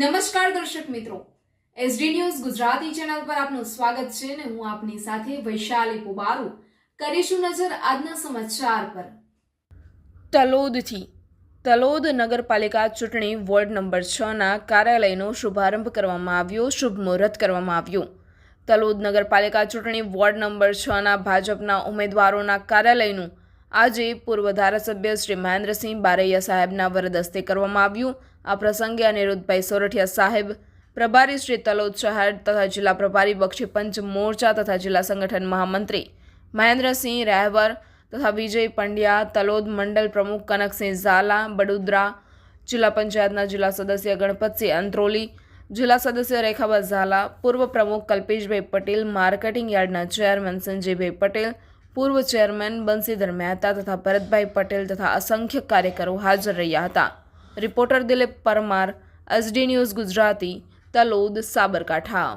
નમસ્કાર દર્શક મિત્રો, એસડી ન્યૂઝ ગુજરાતી ચેનલ પર આપનું સ્વાગત છે અને હું આપની સાથે વૈશાલી પુબારુ કરીશું નજર આજના સમાચાર પર। તલોદ નગરપાલિકા ચૂંટણી વોર્ડ નંબર 6ના કાર્યાલયનો શુભારંભ કરવામાં આવ્યો। શુભ મુહૂર્ત કરવામાં આવ્યું। તલોદ નગરપાલિકા ચૂંટણી વોર્ડ નંબર 6ના ભાજપના ઉમેદવારોના કાર્યાલયનું આજે પૂર્વ ધારાસભ્ય શ્રી મહેન્દ્રસિંહ બારૈયા સાહેબના વરદ હસ્તે કરવામાં આવ્યું। આ પ્રસંગે અનિરુદ્ધભાઈ સોરઠિયા સાહેબ, પ્રભારી શ્રી તલોદ શહેર તથા જિલ્લા પ્રભારી બક્ષી પંચ મોરચા તથા જિલ્લા સંગઠન મહામંત્રી મહેન્દ્રસિંહ રહેવર તથા વિજય પંડ્યા, તલોદ મંડળ પ્રમુખ કનકસિંહ ઝાલા બડોદરા, જિલ્લા પંચાયતના જિલ્લા સદસ્ય ગણપતસિંહ અંત્રોલી, જિલ્લા સદસ્ય રેખાબા ઝાલા, પૂર્વ પ્રમુખ કલ્પેશભાઈ પટેલ, માર્કેટિંગ યાર્ડના ચેરમેન સંજયભાઈ પટેલ, પૂર્વ ચેરમેન બંસીધર મહેતા તથા ભરતભાઈ પટેલ તથા અસંખ્ય કાર્યકરો હાજર રહ્યા હતા। Reporter Dilip Parmar, SD news Gujarati, Talod, Sabarkantha.